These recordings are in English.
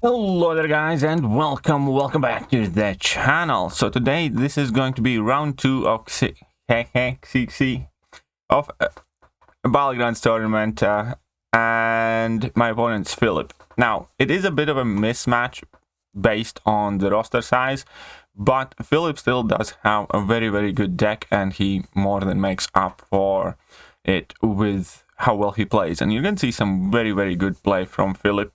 Hello there guys and welcome back to the channel. So today this is going to be round 2 of XeXeD of Battlegrounds tournament and my opponent's Philip. Now it is a bit of a mismatch based on the roster size, but Philip still does have a very good deck and he more than makes up for it with how well he plays, and you can see some very good play from Philip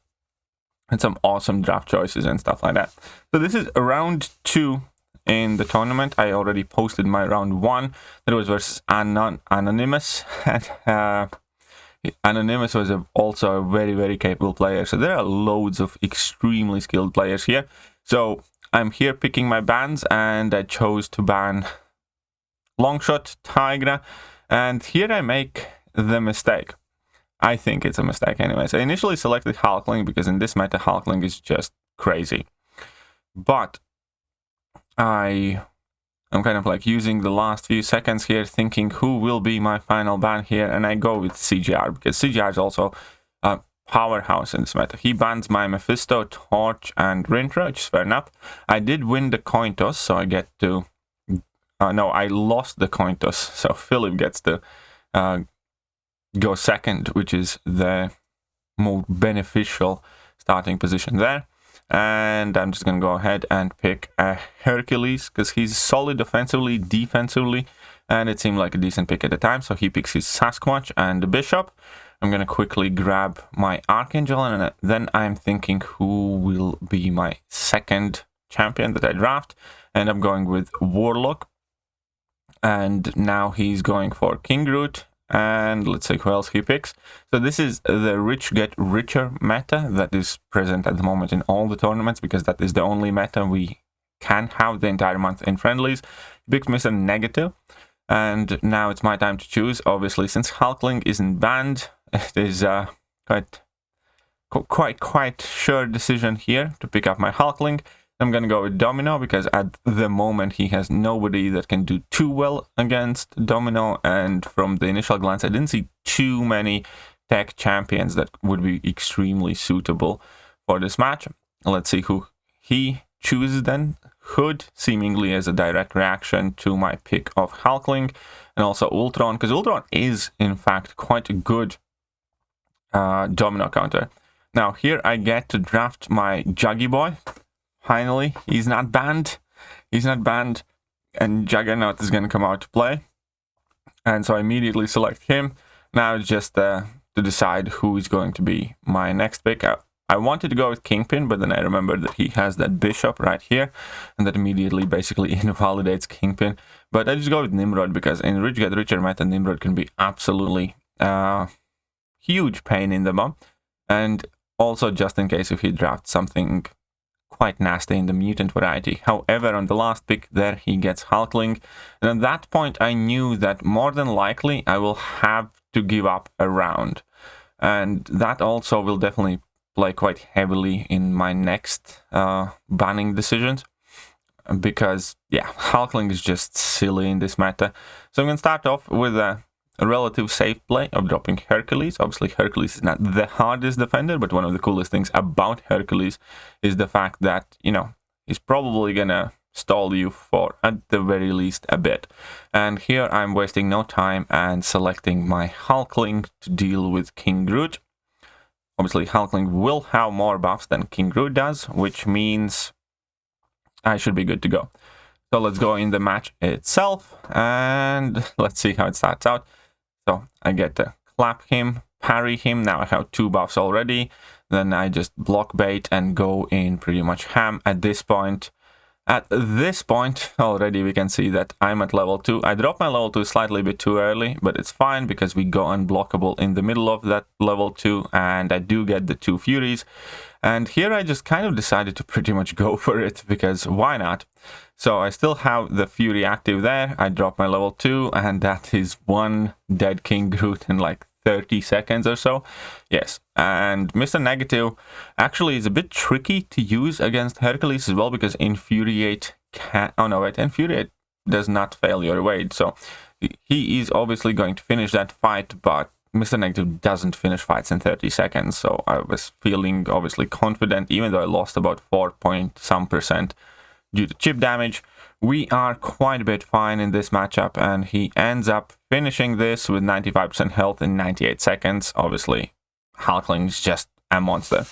and some awesome draft choices and stuff like that. So this is round 2 in the tournament. I already posted my round 1 that was versus Anonymous, and Anonymous was also a very very capable player. So there are loads of extremely skilled players here. So I'm here picking my bans, and I chose to ban Longshot, Tigra, and here I make the mistake. I think it's a mistake anyways. I initially selected Hulkling because in this meta Hulkling is just crazy. But I'm kind of like using the last few seconds here thinking who will be my final ban here, and I go with CGR because CGR is also a powerhouse in this meta. He bans my Mephisto, Torch and Rintra, which is fair enough. I did win the coin toss, so I get to... no, I lost the coin toss, so Philip gets to... go second, which is the more beneficial starting position there. And I'm just gonna go ahead and pick a Hercules because he's solid offensively, defensively, and it seemed like a decent pick at the time. So he picks his Sasquatch and the Bishop. I'm gonna quickly grab my Archangel, and then I'm thinking who will be my second champion that I draft, and I'm going with Warlock. And now he's going for King Groot. And let's see who else he picks. So this is the rich get richer meta that is present at the moment in all the tournaments, because that is the only meta we can have the entire month in friendlies. He picks Mr. Negative, and now it's my time to choose. Obviously, since Hulkling isn't banned, it is quite sure decision here to pick up my Hulkling. I'm gonna go with Domino because at the moment he has nobody that can do too well against Domino, and from the initial glance I didn't see too many tech champions that would be extremely suitable for this match. Let's see who he chooses then. Hood, seemingly as a direct reaction to my pick of Hulkling, and also Ultron, because Ultron is in fact quite a good Domino counter. Now here I get to draft my Juggy Boy. Finally, he's not banned. He's not banned, and Juggernaut is going to come out to play. And so I immediately select him. Now it's just to decide who is going to be my next pick. I wanted to go with Kingpin, but then I remembered that he has that Bishop right here, and that immediately basically invalidates Kingpin. But I just go with Nimrod because in Rich Get Richer meta, Nimrod can be absolutely huge pain in the bum. And also just in case if he drafts something quite nasty in the mutant variety. However, on the last pick there he gets Hulkling, and at that point I knew that more than likely I will have to give up a round, and that also will definitely play quite heavily in my next banning decisions, because yeah, Hulkling is just silly in this meta. So I'm gonna start off with a relative safe play of dropping Hercules. Obviously Hercules is not the hardest defender, but one of the coolest things about Hercules is the fact that, you know, he's probably gonna stall you for at the very least a bit. And here I'm wasting no time and selecting my Hulkling to deal with King Groot. Obviously Hulkling will have more buffs than King Groot does, which means I should be good to go. So let's go in the match itself and let's see how it starts out. So I get to clap him, parry him. Now I have 2 buffs already. Then I just block bait and go in pretty much ham at this point. At this point already we can see that I'm at level 2. I dropped my level 2 slightly a bit too early, but it's fine because we go unblockable in the middle of that level 2, and I do get the 2 Furies. And here I just kind of decided to pretty much go for it, because why not? So I still have the Fury active there. I drop my level 2, and that is 1 dead King Groot in like 30 seconds or so. Yes, and Mr. Negative actually is a bit tricky to use against Hercules as well, because Infuriate can... oh no, wait, Infuriate does not fail your weight. So he is obviously going to finish that fight, but Mr. Negative doesn't finish fights in 30 seconds, so I was feeling obviously confident, even though I lost about 4-some% due to chip damage. We are quite a bit fine in this matchup, and he ends up finishing this with 95% health in 98 seconds. Obviously, Hulkling is just a monster.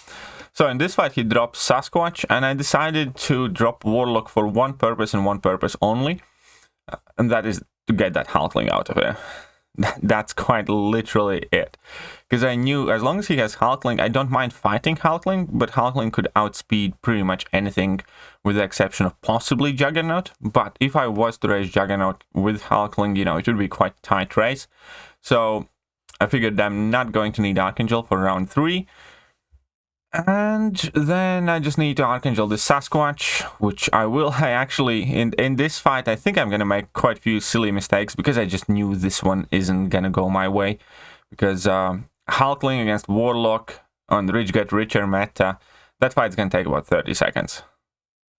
So in this fight, he drops Sasquatch, and I decided to drop Warlock for one purpose and one purpose only, and that is to get that Hulkling out of here. That's quite literally it. Because I knew as long as he has Hulkling, I don't mind fighting Hulkling, but Hulkling could outspeed pretty much anything with the exception of possibly Juggernaut. But if I was to raise Juggernaut with Hulkling, you know, it would be quite a tight race. So I figured I'm not going to need Archangel for round 3. And then I just need to Archangel this Sasquatch, which I will. I actually, in this fight, I think I'm going to make quite a few silly mistakes because I just knew this one isn't going to go my way. Because Hulkling against Warlock on Rich Get Richer meta, that fight's going to take about 30 seconds.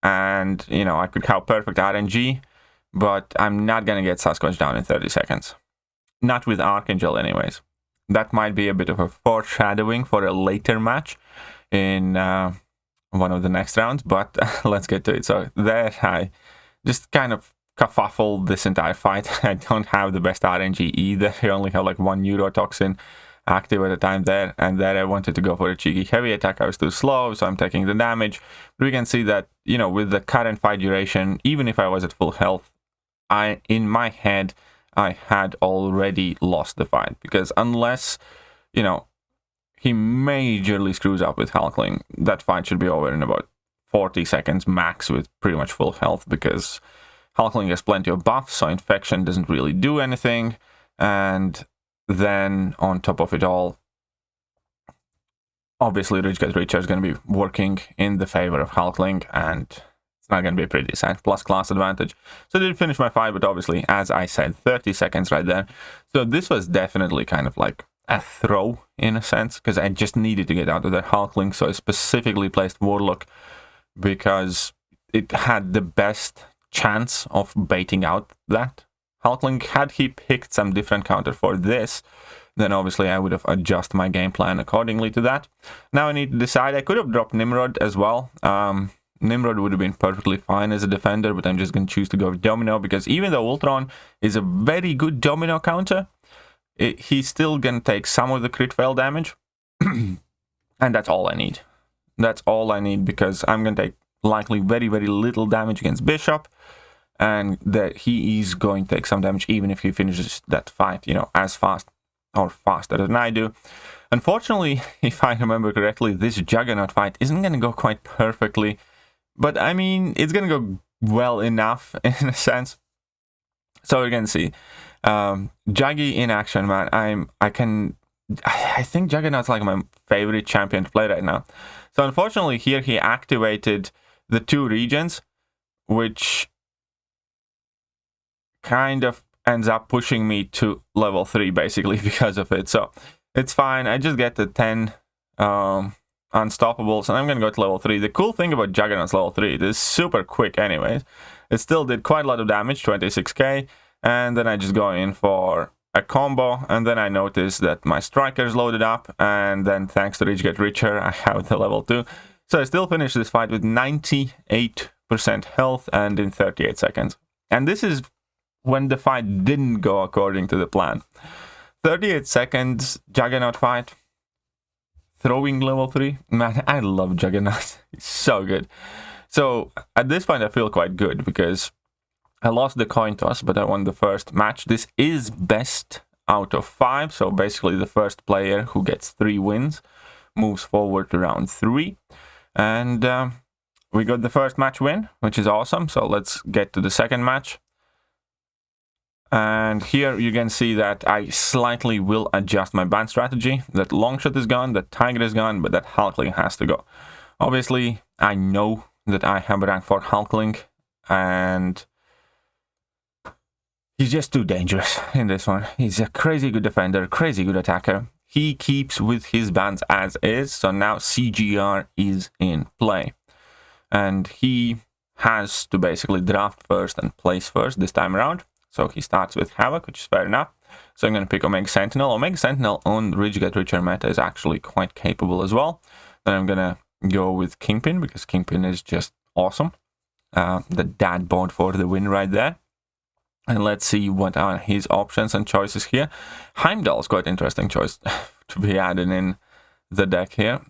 And, you know, I could have perfect RNG, but I'm not going to get Sasquatch down in 30 seconds. Not with Archangel anyways. That might be a bit of a foreshadowing for a later match in one of the next rounds, but let's get to it. So there I just kind of kerfuffled this entire fight. I don't have the best RNG either. I only have like one neurotoxin active at a time there, and there I wanted to go for a cheeky heavy attack. I was too slow, so I'm taking the damage. But we can see that, you know, with the current fight duration, even if I was at full health, in my head I had already lost the fight, because unless, you know, he majorly screws up with Hulkling, that fight should be over in about 40 seconds max with pretty much full health, because Hulkling has plenty of buffs, so infection doesn't really do anything. And then on top of it all, obviously Rich Get Richer is going to be working in the favor of Hulkling, and it's not going to be pretty decent, plus class advantage. So I did finish my fight, but obviously, as I said, 30 seconds right there. So this was definitely kind of like a throw in a sense, because I just needed to get out of that Hulkling. So I specifically placed Warlock because it had the best chance of baiting out that Hulkling. Had he picked some different counter for this, then obviously I would have adjusted my game plan accordingly to that. Now I need to decide. I could have dropped Nimrod as well. Nimrod would have been perfectly fine as a defender, but I'm just going to choose to go with Domino, because even though Ultron is a very good Domino counter, he's still going to take some of the crit fail damage. And that's all I need. That's all I need, because I'm going to take likely very, very little damage against Bishop, and that he is going to take some damage even if he finishes that fight, you know, as fast or faster than I do. Unfortunately, if I remember correctly, this Juggernaut fight isn't going to go quite perfectly, but I mean, it's going to go well enough in a sense. So you can see Juggy in action, man. I think Juggernaut's like my favorite champion to play right now. So unfortunately here he activated the 2 regions, which kind of ends up pushing me to level 3 basically because of it. So it's fine. I just get the 10 unstoppables, and I'm going to go to level 3. The cool thing about Juggernaut's level 3, it is super quick anyways. It still did quite a lot of damage, 26k. And then I just go in for a combo, and then I notice that my striker's loaded up, and then thanks to Rich Get Richer, I have the level 2. So I still finish this fight with 98% health and in 38 seconds. And this is when the fight didn't go according to the plan. 38 seconds, Juggernaut fight, throwing level 3. Man, I love Juggernaut. It's so good. So at this point I feel quite good, because I lost the coin toss, but I won the first match. This is best out of 5, so basically the first player who gets 3 wins moves forward to round 3. And we got the first match win, which is awesome. So let's get to the second match. And here you can see that I slightly will adjust my ban strategy. That Longshot is gone, that Tiger is gone, but that Hulkling has to go. Obviously, I know that I have a rank 4 Hulkling, and he's just too dangerous in this one. He's a crazy good defender, crazy good attacker. He keeps with his bans as is, so now CGR is in play. And he has to basically draft first and place first this time around. So he starts with Havoc, which is fair enough. So I'm going to pick Omega Sentinel. Omega Sentinel on Rich Get Richer meta is actually quite capable as well. Then I'm going to go with Kingpin, because Kingpin is just awesome. The dad bod for the win right there. And let's see what are his options and choices here. Heimdall is quite an interesting choice to be added in the deck here.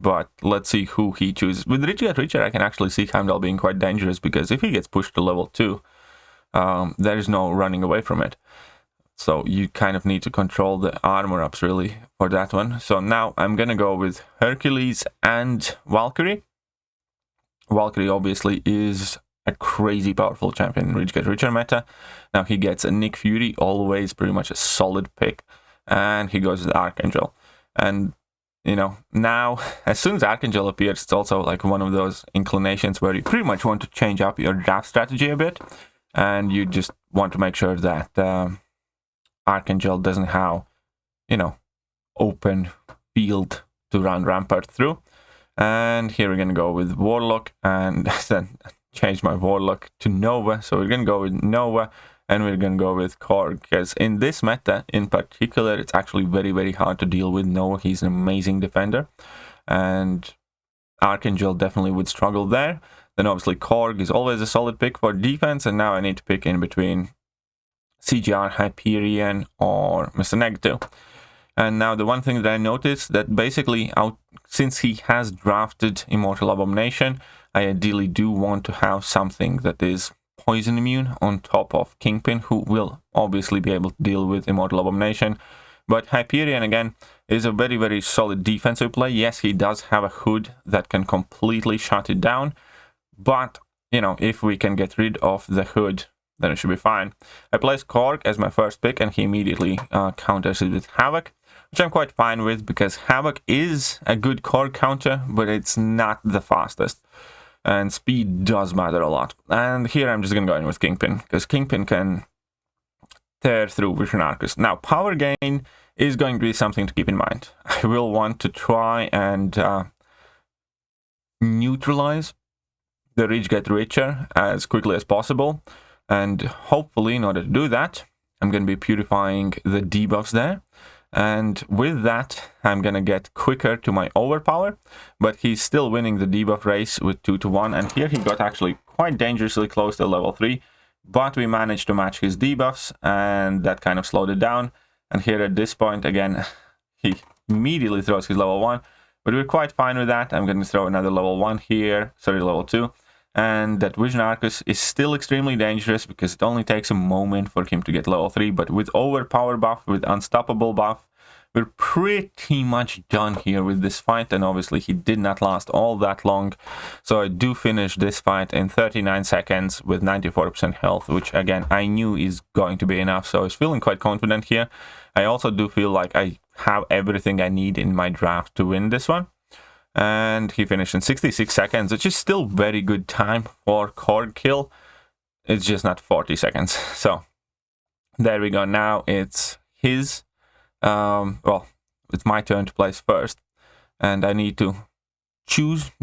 But let's see who he chooses. With Rich Get Richer, I can actually see Heimdall being quite dangerous, because if he gets pushed to level 2, there is no running away from it. So you kind of need to control the armor ups really for that one. So now I'm going to go with Hercules and Valkyrie. Valkyrie obviously is a crazy powerful champion in Rich Get Richer meta. Now he gets a Nick Fury, always pretty much a solid pick. And he goes with Archangel. And, you know, now as soon as Archangel appears, it's also like one of those inclinations where you pretty much want to change up your draft strategy a bit. And you just want to make sure that Archangel doesn't have, you know, open field to run Rampart through. And here we're going to go with Warlock, and then change my Warlock to Nova. So we're going to go with Nova, and we're going to go with Korg, because in this meta in particular, it's actually very, very hard to deal with Nova. He's an amazing defender, and Archangel definitely would struggle there. Then obviously Korg is always a solid pick for defense, and now I need to pick in between CGR, Hyperion, or Mr. Negative. And now the one thing that I noticed, that basically since he has drafted Immortal Abomination, I ideally do want to have something that is poison immune on top of Kingpin, who will obviously be able to deal with Immortal Abomination. But Hyperion, again, is a very, very solid defensive play. Yes, he does have a hood that can completely shut it down. But, you know, if we can get rid of the hood, then it should be fine. I place Korg as my first pick, and he immediately counters it with Havoc, which I'm quite fine with, because Havoc is a good Korg counter, but it's not the fastest. And speed does matter a lot. And here I'm just going to go in with Kingpin, because Kingpin can tear through Vision Arcus. Now, power gain is going to be something to keep in mind. I will want to try and neutralize the Rich Get Richer as quickly as possible. And hopefully, in order to do that, I'm going to be purifying the debuffs there. And with that, I'm going to get quicker to my overpower. But he's still winning the debuff race with 2-1. And here he got actually quite dangerously close to level 3. But we managed to match his debuffs, and that kind of slowed it down. And here at this point, again, he immediately throws his level 1. But we're quite fine with that. I'm going to throw another level 1 here. Sorry, level 2. And that Vision Arcus is still extremely dangerous, because it only takes a moment for him to get level 3. But with Overpower buff, with Unstoppable buff, we're pretty much done here with this fight. And obviously he did not last all that long. So I do finish this fight in 39 seconds with 94% health, which again, I knew is going to be enough. So I was feeling quite confident here. I also do feel like I have everything I need in my draft to win this one. And he finished in 66 seconds, which is still very good time for Korg kill. It's just not 40 seconds. So there we go. Now it's his, well, it's my turn to place first. And I need to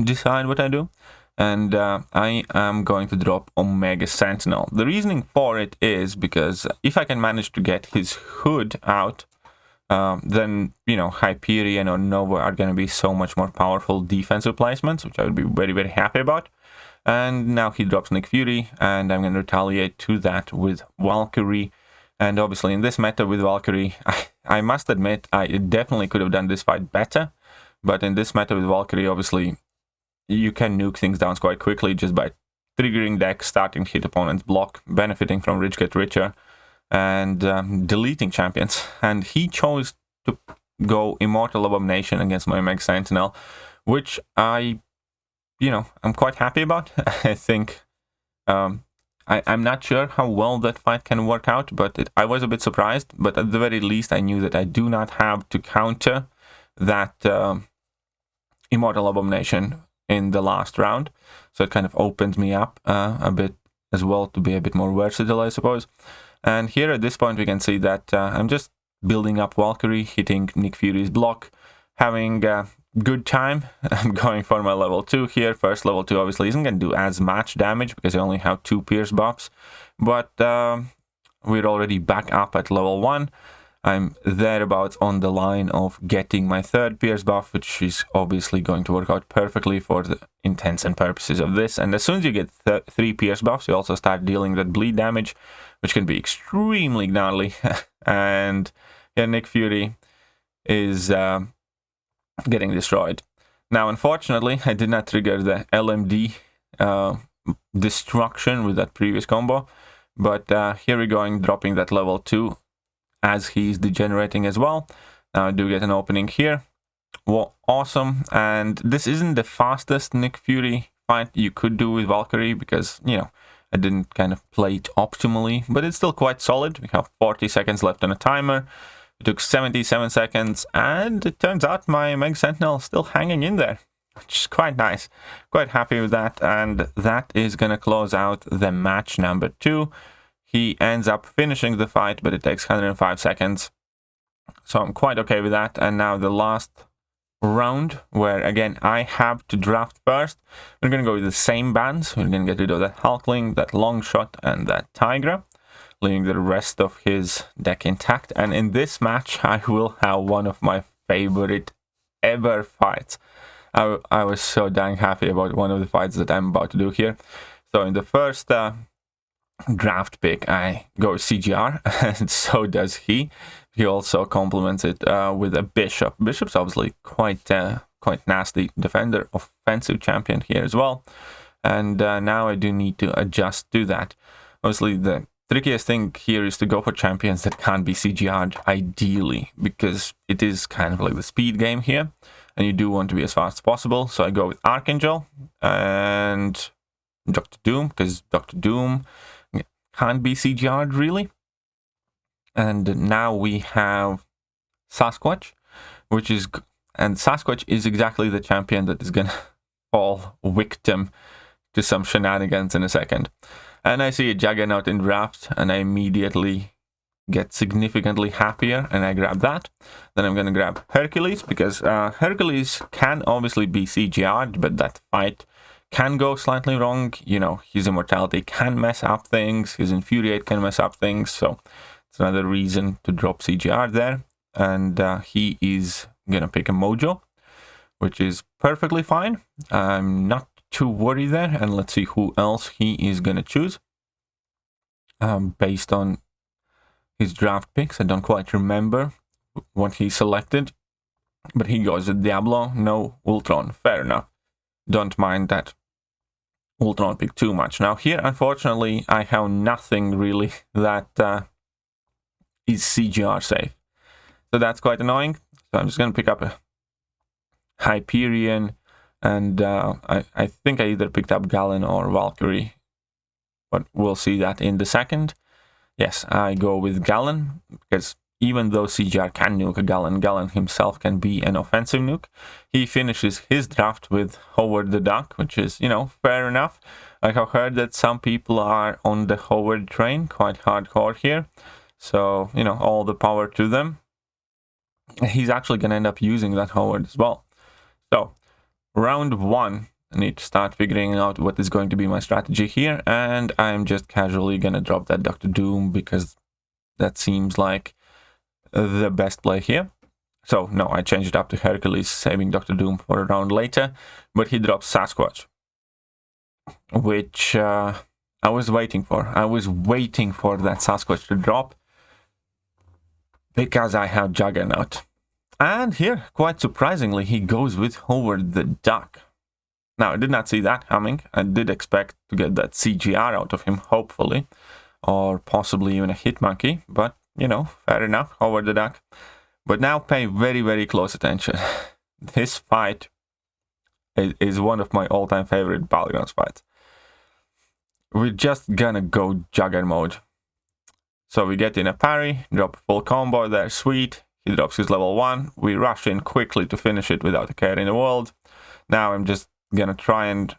decide what I do. And I am going to drop Omega Sentinel. The reasoning for it is because if I can manage to get his hood out, then, you know, Hyperion or Nova are going to be so much more powerful defensive placements, which I would be very, very happy about. And now he drops Nick Fury, and I'm going to retaliate to that with Valkyrie. And obviously in this meta with Valkyrie, I must admit, I definitely could have done this fight better. But in this meta with Valkyrie, obviously, you can nuke things down quite quickly just by triggering decks, starting to hit opponent's block, benefiting from Rich Get Richer, and deleting champions. And he chose to go Immortal Abomination against my Omega Sentinel, which I'm quite happy about. I think I'm not sure how well that fight can work out, but I was a bit surprised. But at the very least, I knew that I do not have to counter that Immortal Abomination in the last round. So it kind of opened me up a bit as well to be a bit more versatile, I suppose. And here at this point, we can see that I'm just building up Valkyrie, hitting Nick Fury's block, having a good time. I'm going for my level 2 here. First level 2 obviously isn't going to do as much damage because I only have 2 pierce buffs. But we're already back up at level 1. I'm thereabouts on the line of getting my 3rd pierce buff, which is obviously going to work out perfectly for the intents and purposes of this. And as soon as you get 3 pierce buffs, you also start dealing that bleed damage, which can be extremely gnarly. And yeah, Nick Fury is getting destroyed. Now, unfortunately, I did not trigger the LMD destruction with that previous combo, but here we're going, dropping that level 2 as he's degenerating as well. Now I do get an opening here. Well, awesome. And this isn't the fastest Nick Fury fight you could do with Valkyrie because, you know, I didn't kind of play it optimally, but it's still quite solid. We have 40 seconds left on a timer. It took 77 seconds, and it turns out my Meg Sentinel is still hanging in there, which is quite nice. Quite happy with that, and that is going to close out the match number 2. He ends up finishing the fight, but it takes 105 seconds. So I'm quite okay with that. And now the last round, where again I have to draft first. We're going to go with the same bans. We're going to get rid of that Hulkling, that Longshot, and that Tigra, leaving the rest of his deck intact. And in this match, I will have one of my favorite ever fights. I was so dang happy about one of the fights that I'm about to do here. So in the first draft pick, I go CGR, and so does he. He also complements it with a Bishop. Bishop's obviously quite nasty defender, offensive champion here as well. And now I do need to adjust to that. Obviously, the trickiest thing here is to go for champions that can't be CGR'd ideally, because it is kind of like the speed game here, and you do want to be as fast as possible. So I go with Archangel and Dr. Doom, because Dr. Doom can't be CGR'd really. And now we have Sasquatch, and Sasquatch is exactly the champion that is gonna fall victim to some shenanigans in a second. And I see a Juggernaut in draft, and I immediately get significantly happier, and I grab that. Then I'm gonna grab Hercules, because Hercules can obviously be CGR'd, but that fight can go slightly wrong. You know, his immortality can mess up things, his infuriate can mess up things, so it's another reason to drop CGR there. And he is gonna pick a Mojo, which is perfectly fine. I'm not too worried there, and let's see who else he is gonna choose based on his draft picks. I don't quite remember what he selected, but he goes with Diablo, no Ultron. Fair enough. Don't mind that Ultron pick too much. Now here, unfortunately, I have nothing really that is CGR safe, so that's quite annoying. So I'm just gonna pick up a Hyperion, and I think I either picked up Galen or Valkyrie, but we'll see that in the second. Yes, I go with Galen, because even though CGR can nuke a Galen, Galen himself can be an offensive nuke. He finishes his draft with Howard the Duck, which is, you know, fair enough. I have heard that some people are on the Howard train, quite hardcore here. So, you know, all the power to them. He's actually going to end up using that Howard as well. So, round 1, I need to start figuring out what is going to be my strategy here. And I'm just casually going to drop that Dr. Doom, because that seems like the best play here. So, no, I changed it up to Hercules, saving Dr. Doom for a round later. But he drops Sasquatch, which I was waiting for. I was waiting for that Sasquatch to drop, because I have Juggernaut. And here, quite surprisingly, he goes with Howard the Duck. Now, I did not see that coming. I did expect to get that CGR out of him, hopefully, or possibly even a Hit Monkey, but, you know, fair enough, Howard the Duck. But now pay very, very close attention. This fight is one of my all-time favorite Battlegrounds fights. We're just gonna go Jugger mode. So we get in a parry, drop a full combo there, sweet. He drops his level 1. We rush in quickly to finish it without a care in the world. Now I'm just gonna try and,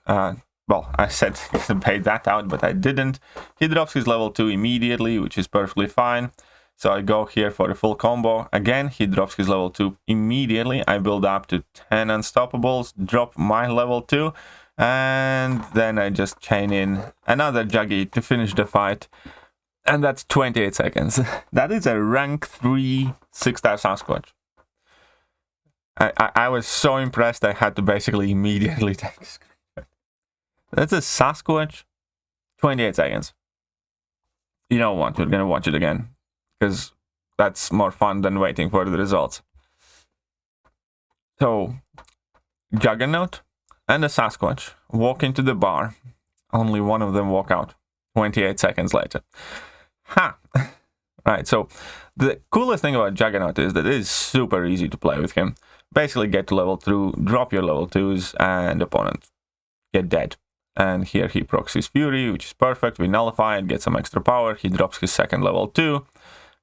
well, I said to bait that out, but I didn't. He drops his level 2 immediately, which is perfectly fine. So I go here for the full combo. Again, he drops his level 2 immediately. I build up to 10 unstoppables, drop my level 2, and then I just chain in another Juggy to finish the fight. And that's 28 seconds. That is a rank 3 6-star Sasquatch. I was so impressed I had to basically immediately take a screenshot. That's a Sasquatch, 28 seconds. You know what, we're gonna watch it again, because that's more fun than waiting for the results. So, Juggernaut and a Sasquatch walk into the bar. Only one of them walk out 28 seconds later. Ha! Right, so the coolest thing about Juggernaut is that it is super easy to play with him. Basically get to level 2, drop your level 2s, and opponent get dead. And here he procs his Fury, which is perfect. We nullify it, get some extra power. He drops his second level 2.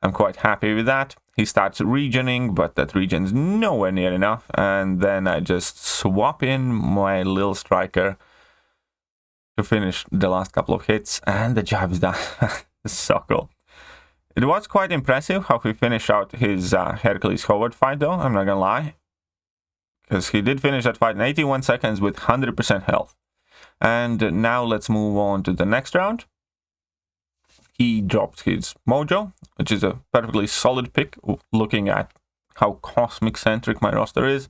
I'm quite happy with that. He starts regening, but that regen's nowhere near enough. And then I just swap in my little striker to finish the last couple of hits, and the job is done. So cool. It was quite impressive how he finished out his Hercules Howard fight, though, I'm not gonna lie. Because he did finish that fight in 81 seconds with 100% health. And now let's move on to the next round. He dropped his Mojo, which is a perfectly solid pick, looking at how cosmic-centric my roster is.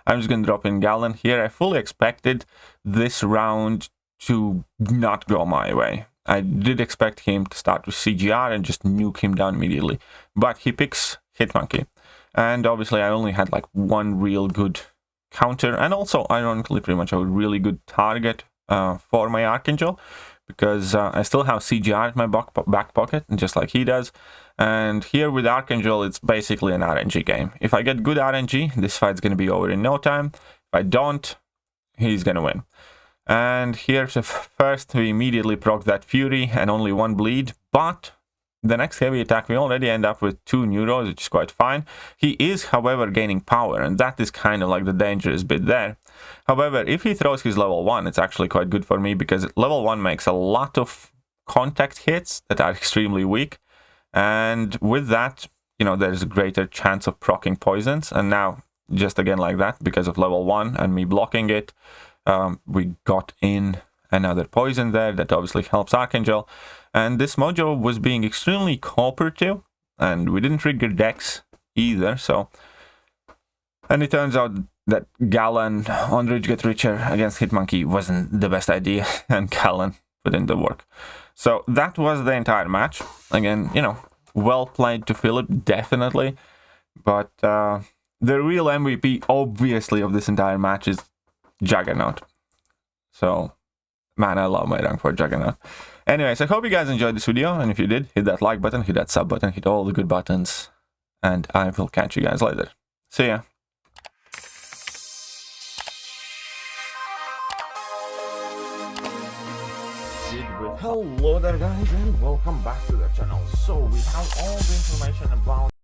I'm just gonna drop in Gallon here. I fully expected this round to not go my way. I did expect him to start with CGR and just nuke him down immediately. But he picks Hitmonkey. And obviously I only had like one real good counter, and also ironically pretty much a really good target for my Archangel, because I still have CGR at my back pocket, just like he does. And here with Archangel, it's basically an RNG game. If I get good RNG, this fight's going to be over in no time. If I don't, he's going to win. And here, first, we immediately proc that Fury and only one bleed, but the next heavy attack, we already end up with 2 neuros, which is quite fine. He is, however, gaining power, and that is kind of like the dangerous bit there. However, if he throws his level 1, it's actually quite good for me, because level 1 makes a lot of contact hits that are extremely weak. And with that, you know, there's a greater chance of proccing poisons. And now, just again like that, because of level 1 and me blocking it, we got in another poison there that obviously helps Archangel. And this Mojo was being extremely cooperative, and we didn't trigger Dex either, so... And it turns out that Gallon on Rich Get Richer against Hitmonkey wasn't the best idea, and Gallon put in the work. So that was the entire match. Again, you know, well played to Philip, definitely. But the real MVP, obviously, of this entire match is Juggernaut. So, man, I love my rank for Juggernaut. Anyways, I hope you guys enjoyed this video, and if you did, hit that like button, hit that sub button, hit all the good buttons, and I will catch you guys later. See ya! Hello there guys, and welcome back to the channel. So we have all the information about